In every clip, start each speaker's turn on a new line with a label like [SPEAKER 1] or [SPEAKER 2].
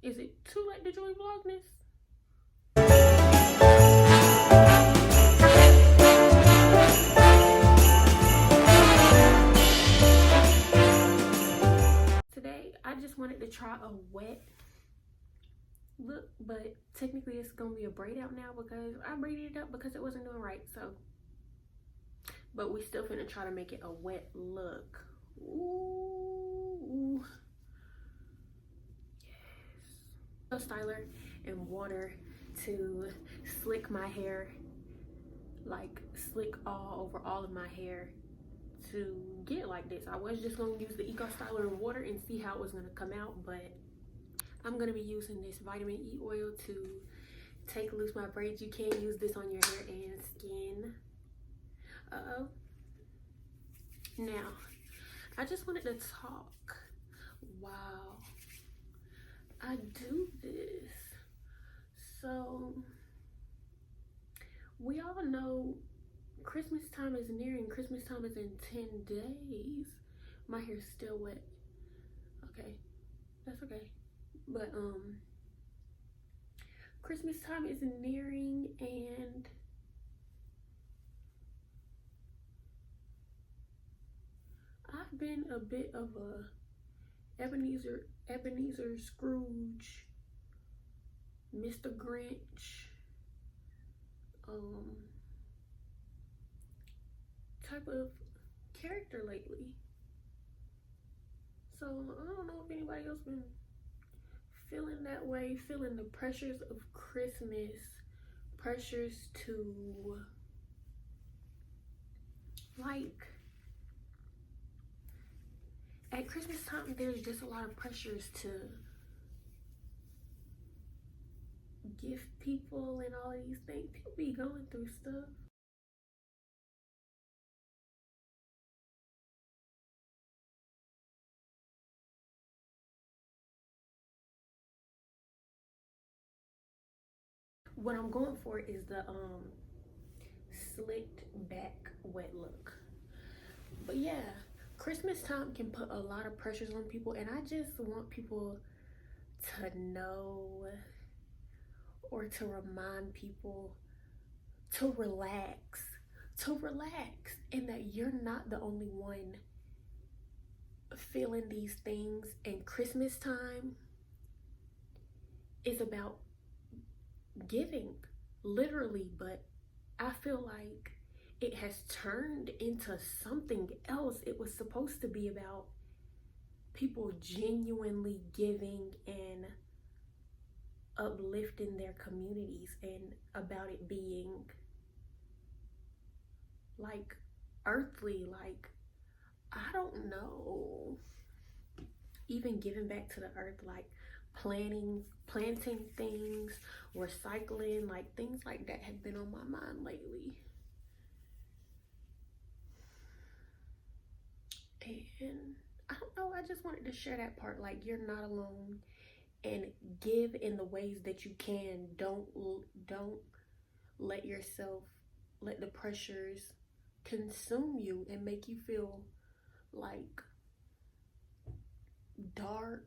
[SPEAKER 1] Is it too late to join Vlogmas? Today, I just wanted to try a wet look, but technically it's gonna be a braid out now because I braided it up because it wasn't doing right. So, but we still finna try to make it a wet look. Ooh, yes. Styler and water to slick my hair, like slick all over all of my hair to get like this. I was just gonna use the Eco Styler and water and see how it was gonna come out, but I'm gonna be using this vitamin E oil to take loose my braids. You can use this on your hair and skin. Now, I just wanted to talk while I do this. So, we all know Christmas time is nearing. Christmas time is in 10 days. My hair's still wet. Okay, that's okay. But Christmas time is nearing, and I've been a bit of a Ebenezer Scrooge, Mr. Grinch type of character lately. So I don't know if anybody else been feeling that way, feeling the pressures of Christmas, pressures to, like, at Christmas time there's just a lot of pressures to gift people and all of these things. People be going through stuff. What I'm going for is the slicked back wet look. But yeah, Christmas time can put a lot of pressures on people, and I just want people to know, or to remind people to relax, and that you're not the only one feeling these things. And Christmas time is about giving, literally, but I feel like it has turned into something else. It was supposed to be about people genuinely giving and uplifting their communities, and about it being like earthly, like, I don't know, even giving back to the earth, like planting things, recycling, like things like that have been on my mind lately. And I don't know, I just wanted to share that part. Like, you're not alone, and give in the ways that you can. Don't let the pressures consume you and make you feel like dark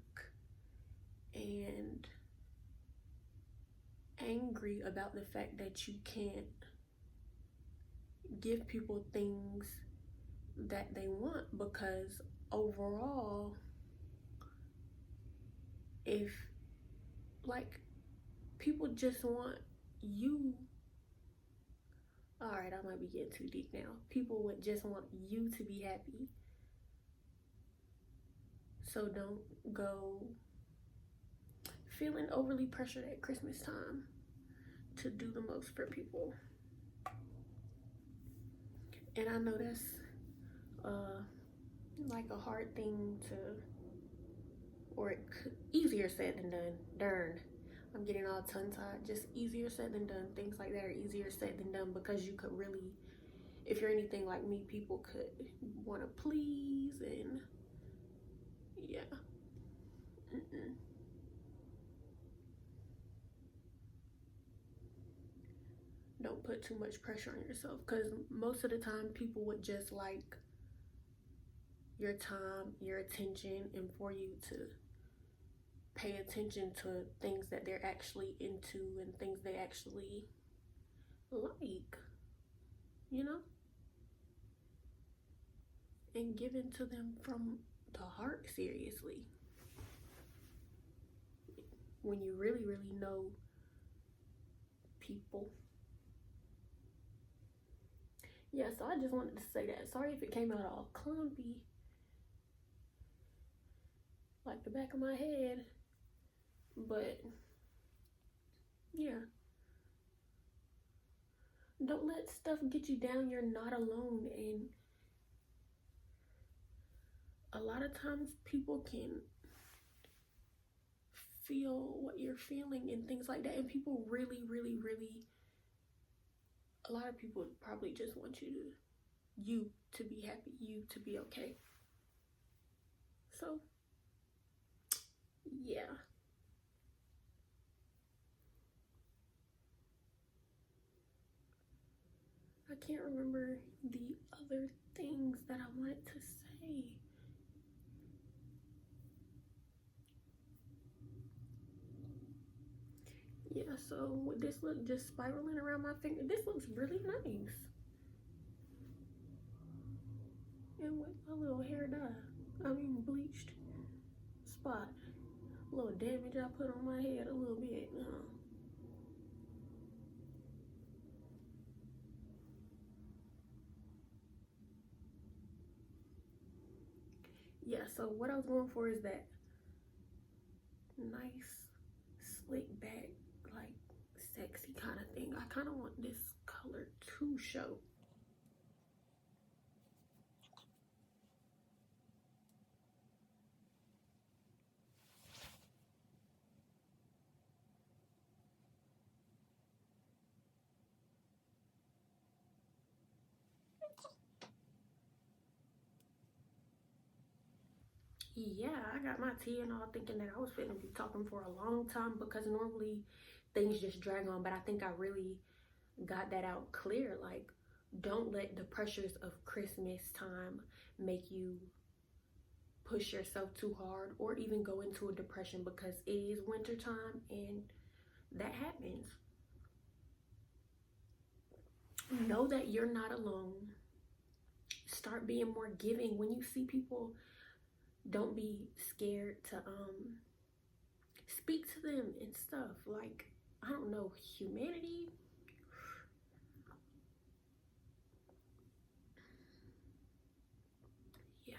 [SPEAKER 1] and angry about the fact that you can't give people things that they want. Because overall, if, like, people just want you, all right, I might be getting too deep now. People would just want you to be happy. So don't go feeling overly pressured at Christmas time to do the most for people. And I know that's like a hard thing to, or easier said than done. Darn, I'm getting all tongue-tied. Just easier said than done. Things like that are easier said than done, because you could really, if you're anything like me, people could want to please, and yeah. Don't put too much pressure on yourself, because most of the time people would just like your time, your attention, and for you to pay attention to things that they're actually into and things they actually like, you know, and give it to them from the heart, seriously. When you really, really know people. Yeah, so I just wanted to say that. Sorry if it came out all clumpy, like the back of my head, but yeah. Don't let stuff get you down. You're not alone, and a lot of times people can feel what you're feeling and things like that, and people really, really, really, a lot of people probably just want you to be happy, you to be okay. So yeah, I can't remember the other things that I wanted to say. Yeah, so with this look just spiraling around my finger, this looks really nice. And with my little hair dye, I mean bleached spot, a little damage I put on my head a little bit. Yeah, so what I was going for is that nice, slick back, like sexy kind of thing. I kind of want this color to show. Yeah, I got my tea and all, thinking that I was finna be talking for a long time, because normally things just drag on, but I think I really got that out clear. Like, don't let the pressures of Christmas time make you push yourself too hard or even go into a depression, because it is winter time and that happens. Know that you're not alone. Start being more giving. When you see people, don't be scared to speak to them and stuff. Like, I don't know, humanity. Yeah.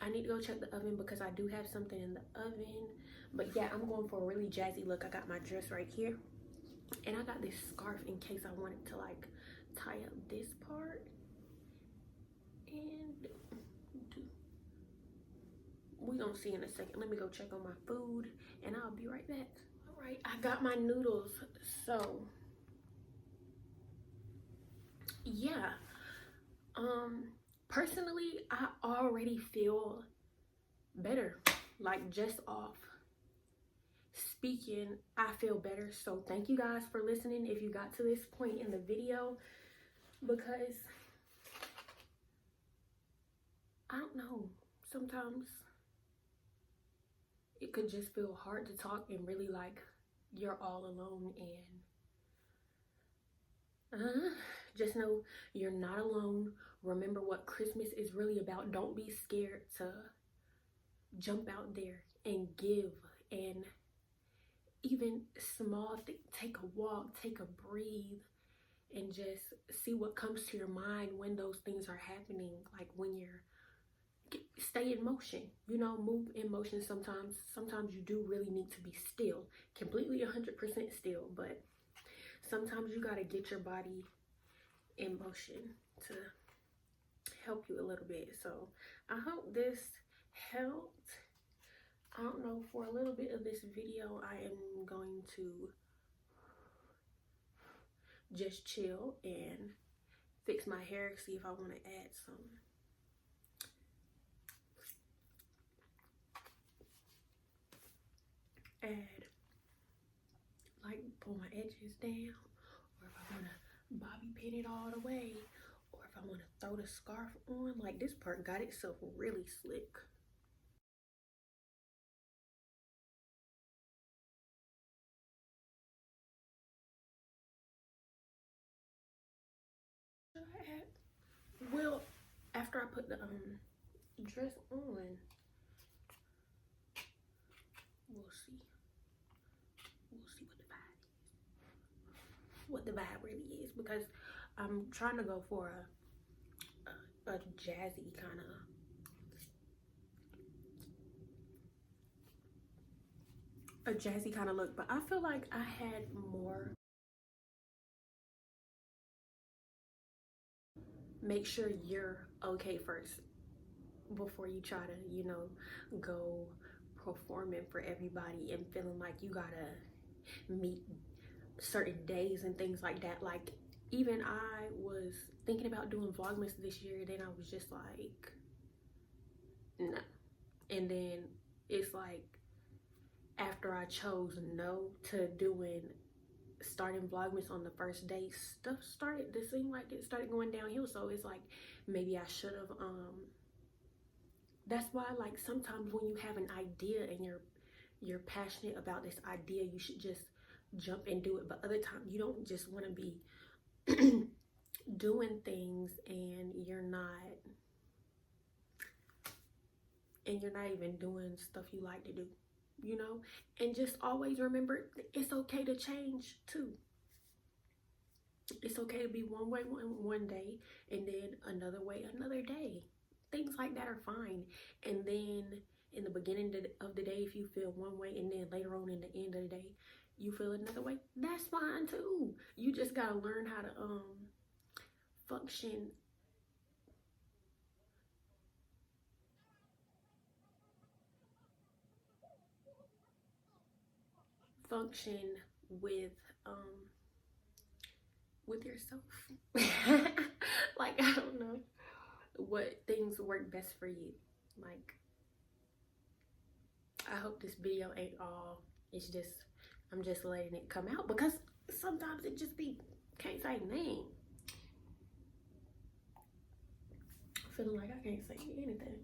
[SPEAKER 1] I need to go check the oven because I do have something in the oven. But yeah, I'm going for a really jazzy look. I got my dress right here, and I got this scarf in case I wanted to like tie up this part. And we gonna see in a second. Let me go check on my food and I'll be right back. All right, I got my noodles. So yeah, personally, I already feel better. Like, just off speaking, I feel better. So thank you guys for listening if you got to this point in the video, because I don't know, sometimes it could just feel hard to talk and really like you're all alone. And just know you're not alone. Remember what Christmas is really about. Don't be scared to jump out there and give, and even small things. Take a walk, take a breathe, and just see what comes to your mind when those things are happening. Like when you're stay in motion, you know, move in motion. Sometimes you do really need to be still, completely 100% still, but sometimes you got to get your body in motion to help you a little bit. So I hope this helped. I don't know, for a little bit of this video I am going to just chill and fix my hair, see if I want to add some like pull my edges down, or if I want to bobby pin it all the way, or if I want to throw the scarf on. Like, this part got itself really slick. Well, after I put the dress on, we'll see. We'll see what the vibe really is, because I'm trying to go for a jazzy kind of look, but I feel like I had more. Make sure you're okay first before you try to, you know, go performing for everybody and feeling like you gotta meet certain days and things like that. Like, even I was thinking about doing Vlogmas this year, then I was just like, no. And then it's like, after I chose no to starting Vlogmas on the first day, stuff started to seem like it started going downhill. So it's like, maybe I should have that's why, like, sometimes when you have an idea and you're passionate about this idea, you should just jump and do it. But other times you don't just want to be doing things and you're not even doing stuff you like to do, you know. And just always remember, it's okay to change too. It's okay to be one way one day and then another way another day. Things like that are fine. And then in the beginning of the day, if you feel one way, and then later on in the end of the day you feel another way, that's fine too. You just gotta learn how to function with yourself. Like, I don't know what things work best for you. Like, I hope this video ain't all, it's just, I'm just letting it come out, because sometimes it just be, can't say name. Feeling like I can't say anything.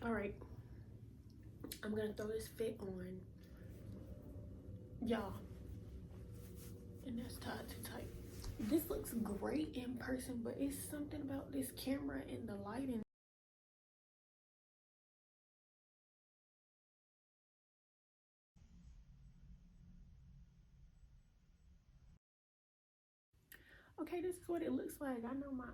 [SPEAKER 1] All right, I'm gonna throw this fit on, y'all, and that's tied too tight. This looks great in person, but it's something about this camera and the lighting. Okay, this is what it looks like. I know my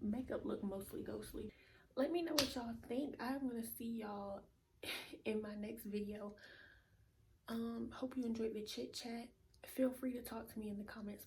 [SPEAKER 1] makeup look mostly ghostly. Let me know what y'all think. I'm gonna see y'all in my next video. Hope you enjoyed the chit chat. Feel free to talk to me in the comments